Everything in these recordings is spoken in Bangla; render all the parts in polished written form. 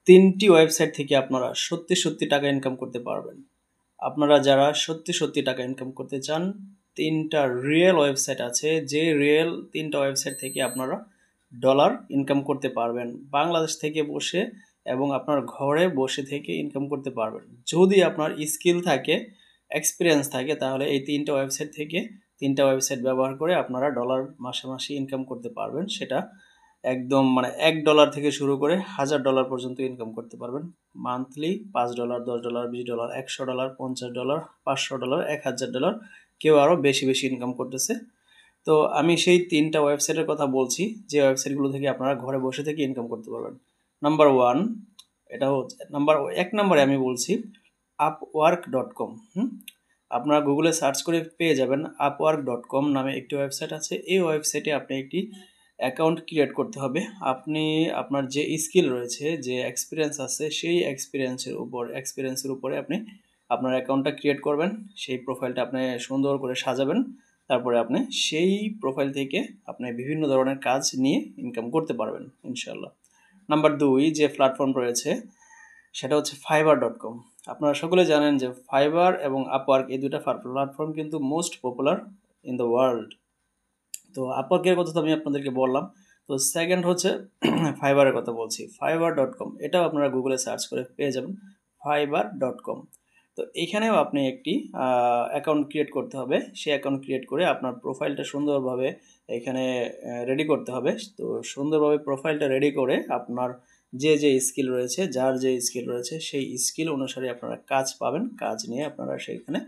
3টি ওয়েবসাইট থেকে আপনারা সত্যি টাকা ইনকাম করতে পারবেন। আপনারা যারা সত্যি টাকা ইনকাম করতে চান, 3টা রিয়েল ওয়েবসাইট আছে, যে রিয়েল 3টা ওয়েবসাইট থেকে আপনারা ডলার ইনকাম করতে পারবেন বাংলাদেশ থেকে বসে, এবং আপনার ঘরে বসে থেকে ইনকাম করতে পারবেন। যদি আপনার স্কিল থাকে, এক্সপিরিয়েন্স থাকে, তাহলে এই 3টা ওয়েবসাইট থেকে 3টা ওয়েবসাইট ব্যবহার করে আপনারা ডলার মাসে ইনকাম করতে পারবেন। সেটা একদম মানে $1 থেকে শুরু করে $1000 পর্যন্ত ইনকাম করতে পারবেন মান্থলি। $5, $10, $20, $100, $50, $500, $1000, কেউ আরও বেশি ইনকাম করতেছে। তো আমি সেই 3টা ওয়েবসাইটের কথা বলছি, যে ওয়েবসাইটগুলো থেকে আপনারা ঘরে বসে থেকে ইনকাম করতে পারবেন। নাম্বার 1, এটা হচ্ছে এক নম্বরে আমি বলছি upwork.com। আপনারা গুগলে সার্চ করে পেয়ে যাবেন upwork.com নামে একটি ওয়েবসাইট আছে। এই ওয়েবসাইটে আপনি একটি অ্যাকাউন্ট ক্রিয়েট করতে হবে। আপনি আপনার যে স্কিল রয়েছে, যে এক্সপিরিয়েন্স আছে, সেই এক্সপিরিয়েন্সের উপরে আপনি আপনার অ্যাকাউন্টটা ক্রিয়েট করবেন। সেই প্রোফাইলটা আপনি সুন্দর করে সাজাবেন। তারপরে আপনি সেই প্রোফাইল থেকে আপনি বিভিন্ন ধরনের কাজ নিয়ে ইনকাম করতে পারবেন ইনশাল্লাহ। নাম্বার 2, যে প্ল্যাটফর্ম রয়েছে সেটা হচ্ছে fiverr.com। আপনারা সকলে জানেন যে ফাইবার এবং আপওয়ার্ক, এই দুটা প্ল্যাটফর্ম কিন্তু most popular in the world. তো আপওয়ার্কের কথা তো আমি আপনাদেরকে বললাম। তো সেকেন্ড হচ্ছে ফাইবারের কথা বলছি, fiverr.com। এটাও আপনারা গুগলে সার্চ করে পেয়ে যাবেন fiverr.com। তো এখানেও আপনি একটি অ্যাকাউন্ট ক্রিয়েট করতে হবে। সেই অ্যাকাউন্ট ক্রিয়েট করে আপনার প্রোফাইলটা সুন্দরভাবে এখানে রেডি করতে হবে। তো সুন্দরভাবে প্রোফাইলটা রেডি করে আপনার যে স্কিল রয়েছে, যার যে স্কিল রয়েছে, সেই স্কিল অনুসারে আপনারা কাজ পাবেন। কাজ নিয়ে আপনারা সেইখানে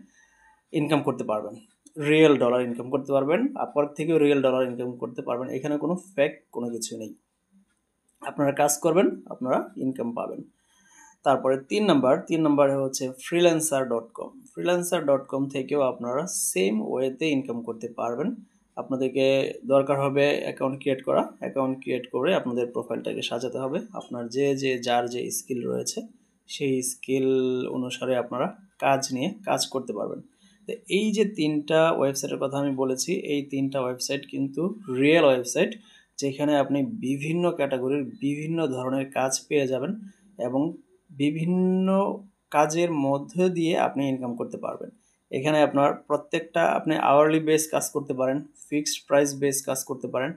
ইনকাম করতে পারবেন, রিয়েল ডলার ইনকাম করতে পারবেন। আপওয়ার্ক থেকেও রিয়েল ডলার ইনকাম করতে পারবেন। এখানে কোনো ফেক কোনো কিছু নেই। আপনারা কাজ করবেন, আপনারা ইনকাম পাবেন। তারপরে 3 নম্বরে হচ্ছে freelancer.com। freelancer.com থেকেও আপনারা সেম ওয়েতে ইনকাম করতে পারবেন। আপনাদেরকে দরকার হবে অ্যাকাউন্ট ক্রিয়েট করা। অ্যাকাউন্ট ক্রিয়েট করে আপনাদের প্রোফাইলটাকে সাজাতে হবে। আপনার যার যে স্কিল রয়েছে, সেই স্কিল অনুসারে আপনারা কাজ নিয়ে কাজ করতে পারবেন। তো এই যে 3টা ওয়েবসাইটের কথা আমি বলেছি, এই 3টা ওয়েবসাইট কিন্তু রিয়েল ওয়েবসাইট, যেখানে আপনি বিভিন্ন ক্যাটাগরির বিভিন্ন ধরনের কাজ পেয়ে যাবেন, এবং বিভিন্ন কাজের মধ্য দিয়ে আপনি ইনকাম করতে পারবেন। এখানে আপনার প্রত্যেকটা আপনি আওয়ারলি বেস কাজ করতে পারেন, ফিক্সড প্রাইস বেস কাজ করতে পারেন।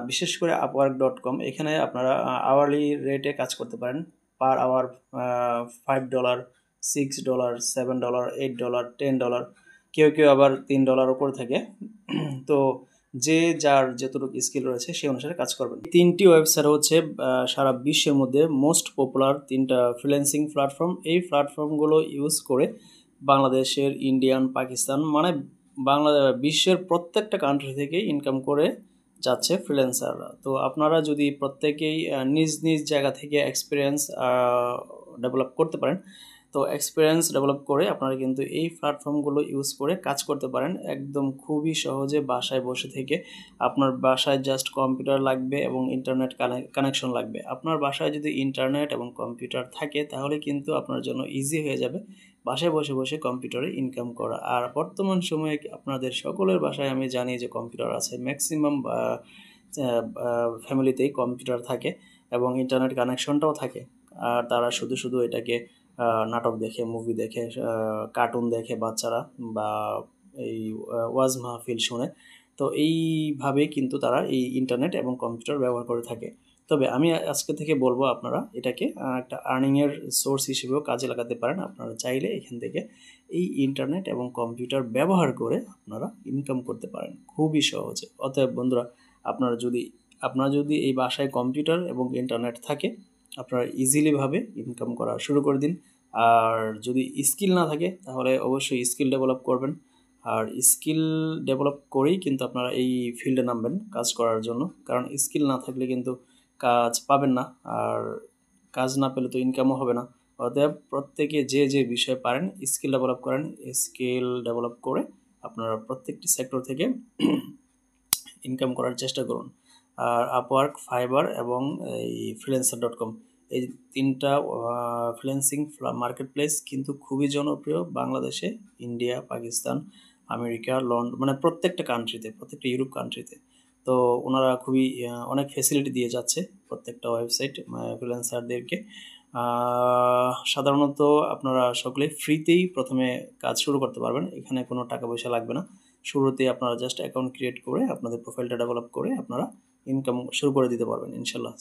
বিশেষ করে upwork.com, এখানে আপনারা আওয়ারলি রেটে কাজ করতে পারেন। পার আওয়ার $5, $6, $7, $8, $10, কেউ আবার $3 করে থাকে। তো যার যতটুকু স্কিল রয়েছে সেই অনুসারে কাজ করবেন। 3টি ওয়েবসাইট হচ্ছে সারা বিশ্বের মধ্যে মোস্ট পপুলার 3টা ফ্রিল্যান্সিং প্ল্যাটফর্ম। এই প্ল্যাটফর্মগুলো ইউজ করে বাংলাদেশের, ইন্ডিয়ান, পাকিস্তান, মানে বিশ্বের প্রত্যেকটা কান্ট্রি থেকে ইনকাম করে যাচ্ছে ফ্রিল্যান্সাররা। তো আপনারা যদি প্রত্যেকেই নিজ জায়গা থেকে এক্সপিরিয়েন্স ডেভেলপ করতে পারেন, তো এক্সপিরিয়েন্স ডেভেলপ করে আপনারা কিন্তু এই প্ল্যাটফর্মগুলো ইউজ করে কাজ করতে পারেন একদম খুবই সহজে, বাসায় বসে থেকে। আপনার বাসায় জাস্ট কম্পিউটার লাগবে এবং ইন্টারনেট কানেকশন লাগবে। আপনার বাসায় যদি ইন্টারনেট এবং কম্পিউটার থাকে, তাহলে কিন্তু আপনার জন্য ইজি হয়ে যাবে বাসায় বসে কম্পিউটারে ইনকাম করা। আর বর্তমান সময়ে আপনাদের সকলের বাসায় আমি জানি যে কম্পিউটার আছে, ম্যাক্সিমাম ফ্যামিলিতেই কম্পিউটার থাকে এবং ইন্টারনেট কানেকশনটাও থাকে। আর তারা শুধু এটাকে নাটক দেখে, মুভি দেখে, কার্টুন দেখে বাচ্চারা, বা এই ওয়াজ মাহফিল শুনে। তো এইভাবেই কিন্তু তারা এই ইন্টারনেট এবং কম্পিউটার ব্যবহার করে থাকে। তবে আমি আজকে থেকে বলবো আপনারা এটাকে একটা আর্নিংয়ের সোর্স হিসেবেও কাজে লাগাতে পারেন। আপনারা চাইলে এখান থেকে এই ইন্টারনেট এবং কম্পিউটার ব্যবহার করে আপনারা ইনকাম করতে পারেন খুবই সহজে। অতএব বন্ধুরা, আপনারা যদি এই বাসায় কম্পিউটার এবং ইন্টারনেট থাকে, আপনারা ইজিলিভাবে ইনকাম করা শুরু করে দিন। আর যদি স্কিল না থাকে, তাহলে অবশ্যই স্কিল ডেভেলপ করবেন। আর স্কিল ডেভেলপ করেই কিন্তু আপনারা এই ফিল্ডে নামবেন কাজ করার জন্য। কারণ স্কিল না থাকলে কিন্তু কাজ পাবেন না, আর কাজ না পেলে তো ইনকামও হবে না। অতএব প্রত্যেকে যে বিষয়ে পারেন স্কিল ডেভেলপ করেন। স্কিল ডেভেলপ করে আপনারা প্রত্যেকটি সেক্টর থেকে ইনকাম করার চেষ্টা করুন। আর আপওয়ার্ক, ফাইবার এবং এই freelancer.com, এই 3টা ফ্রিল্যান্সিং মার্কেট প্লেস কিন্তু খুবই জনপ্রিয় বাংলাদেশে, ইন্ডিয়া, পাকিস্তান, আমেরিকা, লন্ডন, মানে প্রত্যেকটা কান্ট্রিতে, প্রত্যেকটা ইউরোপ কান্ট্রিতে। তো ওনারা খুবই অনেক ফ্যাসিলিটি দিয়ে যাচ্ছে প্রত্যেকটা ওয়েবসাইট ফ্রিল্যান্সারদেরকে। সাধারণত আপনারা সকলেই ফ্রিতেই প্রথমে কাজ শুরু করতে পারবেন। এখানে কোনো টাকা পয়সা লাগবে না। শুরুতেই আপনারা জাস্ট অ্যাকাউন্ট ক্রিয়েট করে আপনাদের প্রোফাইলটা ডেভেলপ করে আপনারা ইনকাম শুরু করে দিতে পারবেন ইনশাল্লাহ।